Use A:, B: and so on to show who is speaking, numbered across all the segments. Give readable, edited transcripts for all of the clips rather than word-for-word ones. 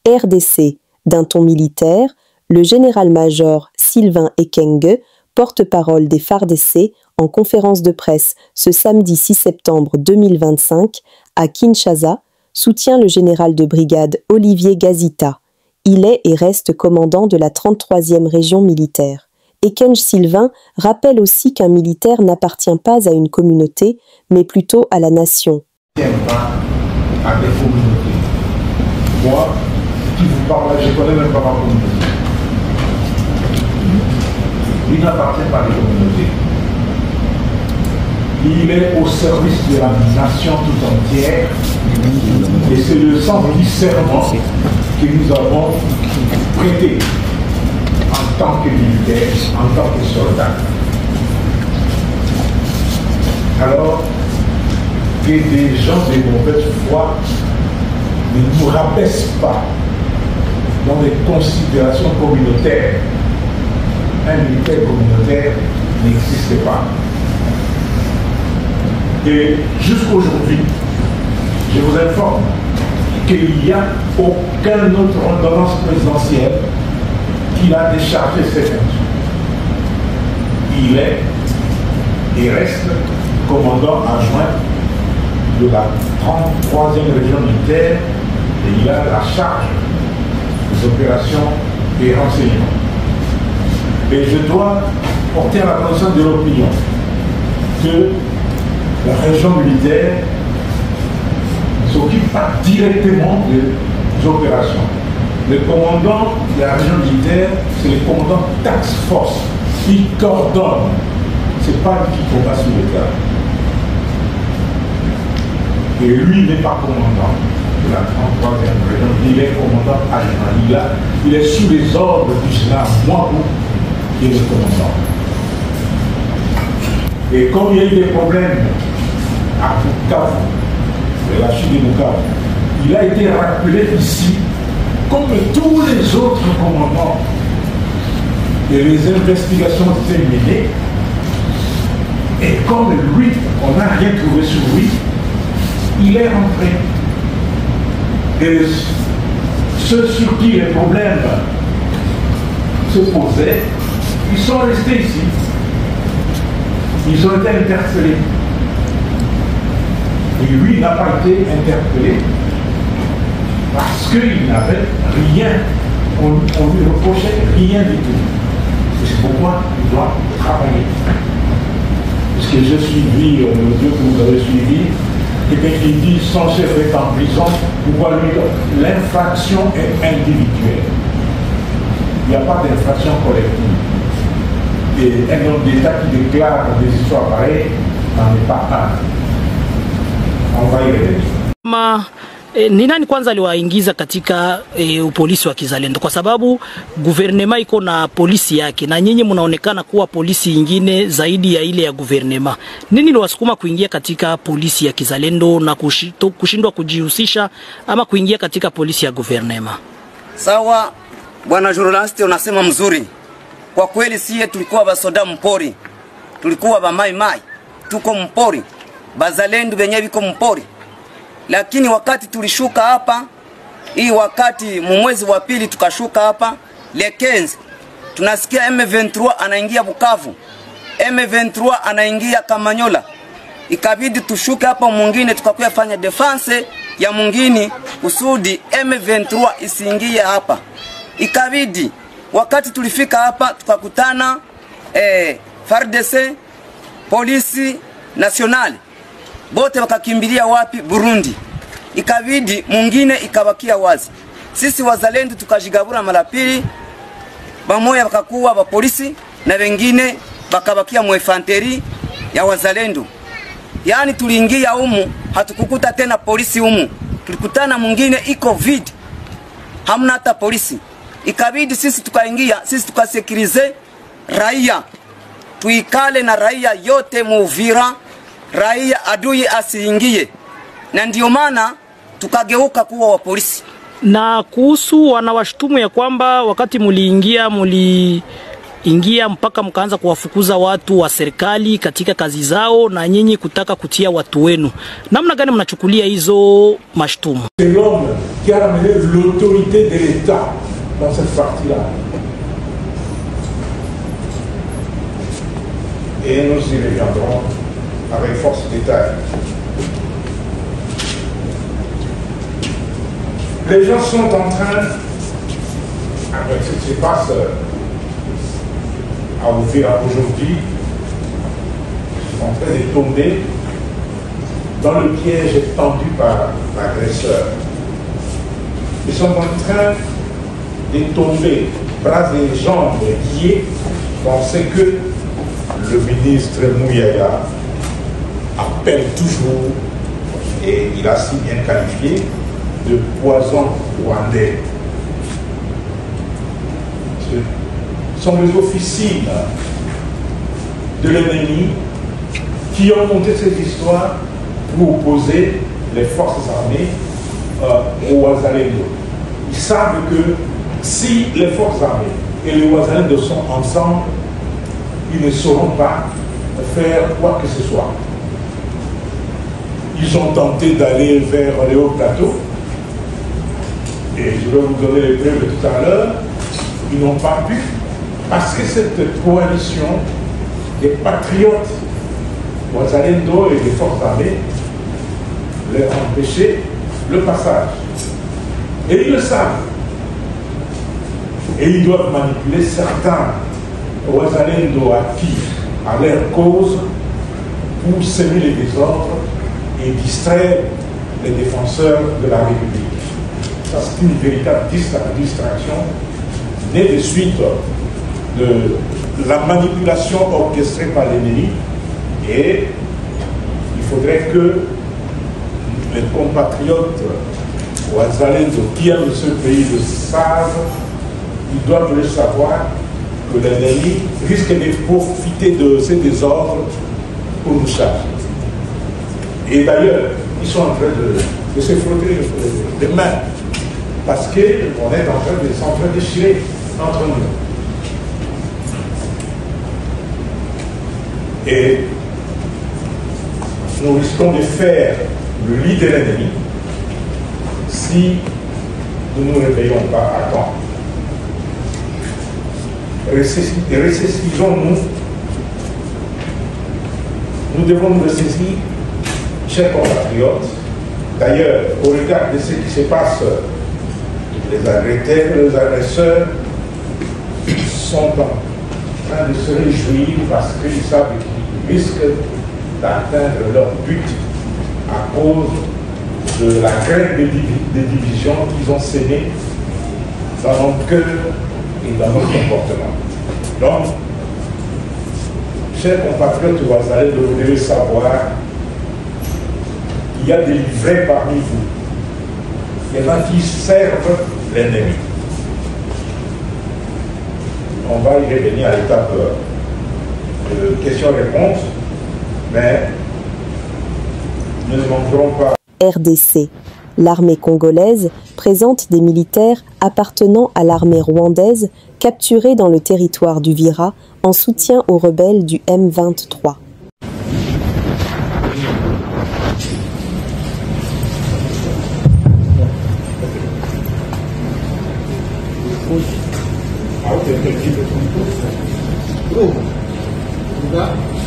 A: RDC. D'un ton militaire, le général-major Sylvain Ekenge, porte-parole des FARDC, en conférence de presse ce samedi 6 septembre 2025 à Kinshasa, soutient le général de brigade Olivier Gazita. Il est et reste commandant de la 33e région militaire. Ekenge Sylvain rappelle aussi qu'un militaire n'appartient pas à une communauté, mais plutôt à la nation.
B: Il n'appartient pas à des communautés. Moi, qui vous parle, je ne connais même pas ma communauté. Il n'appartient pas à des communautés. Il est au service de la nation tout entière. Et c'est le sens du serment que nous avons prêté en tant que militaire, en tant que soldat. Alors, que des gens de mauvaise foi ne nous rabaissent pas dans les considérations communautaires. Un militaire communautaire n'existe pas. Et jusqu'aujourd'hui, je vous informe qu'il n'y a aucune autre ordonnance présidentielle qui a déchargé ses fonctions. Il est et reste commandant adjoint de la 33e région militaire et il a la charge des opérations et renseignements. Et je dois porter à la connaissance de l'opinion que la région militaire ne s'occupe pas directement des opérations. Le commandant de la région militaire, c'est le commandant Task Force. Il coordonne. Ce n'est pas lui qui combat sur le terrain. Et lui n'est pas commandant de la 33e région, il est commandant adjoint. Il est sous les ordres du général Mouabou, qui est le commandant. Et comme il y a eu des problèmes à Bukavu, la chute de Bukavu, il a été rappelé ici, comme tous les autres commandants, et les investigations ont été menées. Et comme lui, on n'a rien trouvé sur lui, il est rentré. Et ceux sur qui les problèmes se posaient, ils sont restés ici. Ils ont été interpellés. Et lui n'a pas été interpellé parce qu'il n'avait rien. On lui reprochait rien du tout. C'est pourquoi il doit travailler. Parce que j'ai suivi le Dieu que vous avez suivi, quelqu'un qui dit son chef est en prison, pourquoi lui, l'infraction est individuelle. Il n'y a pas d'infraction collective. Et un homme d'État qui déclare des histoires pareilles n'en est pas un. On va y revenir.
C: Ni nani kwanza aliwaingiza katika upolisi wa kizalendo? Kwa sababu guvernema iko na polisi yake na nyinyi mnaonekana kuwa polisi ingine zaidi ya ile ya guvernema. Nini liwasukuma kuingia katika polisi ya kizalendo na kushindwa kujihusisha ama kuingia katika polisi ya guvernema?
D: Sawa, bwana journalist, unasema mzuri. Kwa kweli siye tulikuwa basoda mpori. Tulikuwa ba mai mai. Tuko mpori. Bazalendo benye biko mpori. Lakini wakati tulishuka hapa, hii wakati mwezi wa pili tukashuka hapa, le 15, tunasikia M23 anaingia Bukavu. M23 anaingia Kamanyola. Ikabidi tushuke hapa mwingine tukakuya fanya defense ya mwingine kusudi M23 isiingie hapa. Ikabidi wakati tulifika hapa tukakutana FARDC, polisi nationale. Bote wakakimbilia wapi? Burundi. Ikabidi mwingine ikabakia wazi. Sisi wazalendo tukajigabura mara pili. Bamoya wakakuwa ba polisi na wengine bakabakia muefanteri ya wazalendo. Yaani tuliingia humu hatukukuta tena polisi humu. Tulikutana mwingine iko vide. Hamna hata polisi. Ikabidi sisi tukaingia, sisi tukasekirize raia. Tuikale na raia yote Muvira. Raia adui asiingie. Na ndio maana tukageuka kuwa wa polisi.
C: Na kuhusu wanawashtumu ya kwamba wakati muliingia ingia mpaka mkaanza kuwafukuza watu wa serikali katika kazi zao na nyinyi kutaka kutia watu wenu. Namna gani mnachukulia hizo mashtumu?
B: C'est l'homme qui a ramené l'autorité de l'État dans cette partie-là. Et nous y reviendrons avec force détail. Les gens sont en train, avec ce qui se passe à Uvira aujourd'hui, sont en train de tomber dans le piège tendu par l'agresseur. Ils sont en train de tomber, bras et jambes liés, penser que le ministre Mouyaya appelle toujours, et il a si bien qualifié, de poison rwandais. Ce sont les officines de l'ennemi qui ont monté cette histoire pour opposer les forces armées aux Wazalendo. Ils savent que si les forces armées et les Wazalendo sont ensemble, ils ne sauront pas faire quoi que ce soit. Ils ont tenté d'aller vers les hauts plateaux, et je vais vous donner les preuves tout à l'heure. Ils n'ont pas pu, parce que cette coalition des patriotes Wazalendo et des forces armées leur a empêché le passage. Et ils le savent. Et ils doivent manipuler certains Wazalendo actifs à leur cause pour semer les désordres et distraire les défenseurs de la République. Ça, c'est une véritable distraction née de suite de la manipulation orchestrée par l'ennemi. Et il faudrait que les compatriotes Wazalendo qui aiment ce pays le savent. Ils doivent le savoir que l'ennemi risque de profiter de ces désordres pour nous charger. Et d'ailleurs, ils sont en train de se frotter les mains parce qu'on est en train de s'entre-déchirer entre nous. Et nous risquons de faire le lit de l'ennemi si nous ne nous réveillons pas à temps. Ressaisissons-nous. Nous devons nous ressaisir, chers compatriotes. D'ailleurs, au regard de ce qui se passe, les agresseurs sont en train de se réjouir parce qu'ils savent qu'ils risquent d'atteindre leur but à cause de la graine de division qu'ils ont sémée dans nos cœurs et dans notre comportement. Donc, chers compatriotes Wazalendo, vous devez savoir qu'il y a des livrets parmi vous. Il y en a qui servent l'ennemi. On va y revenir à l'étape de questions-réponses, mais nous ne manquerons pas.
A: RDC. L'armée congolaise présente des militaires appartenant à l'armée rwandaise capturés dans le territoire d'Uvira en soutien aux rebelles du M23.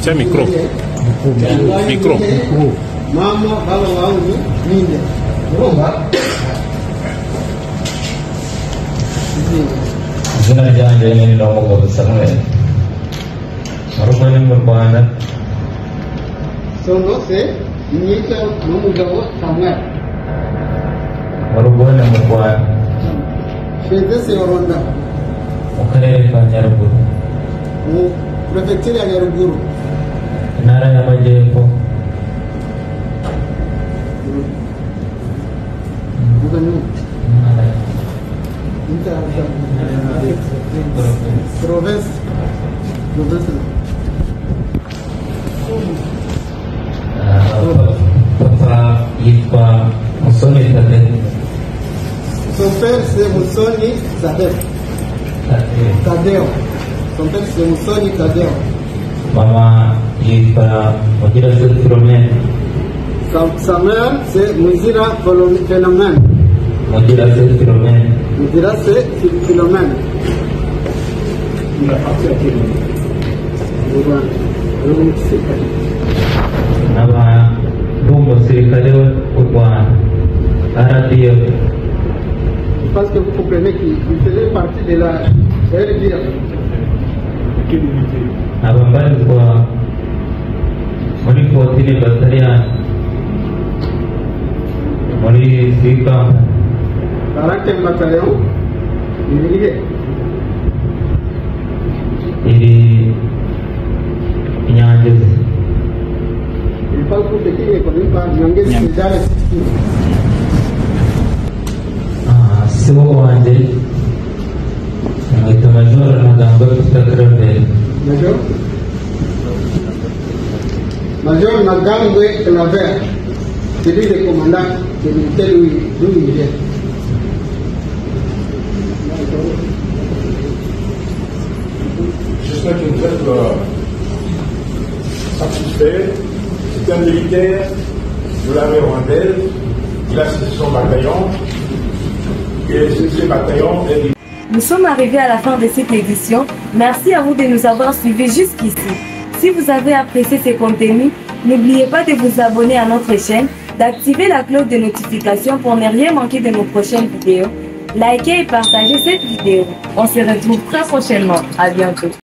E: Tiens, micro. Micro. Mama, baba wangu, ninde.
F: Izina ryanjye ni Ndamugabo Samuel. Narukanye mu Rwanda.
G: Sono se nyita n'umugabo Samuel.
F: Narukanye mu Rwanda.
G: Fedese Rwanda.
F: Mu karere ka Nyaruguru.
G: Mu prefecture ya Nyaruguru.
F: Intara y'Amajyepfo.
G: Province.
F: Papa yitwa Musoni Tadeo.
G: Son père c'est Musoni Tadeo. Son père c'est Musoni Tadeo.
F: Mama yitwa Mugirase Philomene.
G: Sa mère c'est Muzira Philomene.
F: Mugirase Philomene.
G: Muzirase Philomene.
B: Il appartient à quel niveau?
F: Aba umusirikare w'u Rwanda RDF.
G: Parce que vous comprenez qu'il faisait partie de la RDF.
B: Quelle unité?
F: Aba mbarizwa muri 14 Battalion muri Sika.
G: 40e bataillon, il est.
F: Iri Nyangezi.
G: Il parle pour ce qui est connu par Nyangezi, c'est déjà le 16.
F: Sibo wanjye mwita Major Ntaganda Peter Claver.
G: Major Ntaganda Claver, c'est lui le commandant de l'unité d'où il vient.
B: J'espère que vous êtes satisfait. C'est un militaire de l'armée rwandaise. Il a son bataillon. Et ce bataillon est...
H: Nous sommes arrivés à la fin de cette édition. Merci à vous de nous avoir suivis jusqu'ici. Si vous avez apprécié ces contenus, n'oubliez pas de vous abonner à notre chaîne, d'activer la cloche de notification pour ne rien manquer de nos prochaines vidéos. Likez et partagez cette vidéo. On se retrouve très prochainement. À bientôt.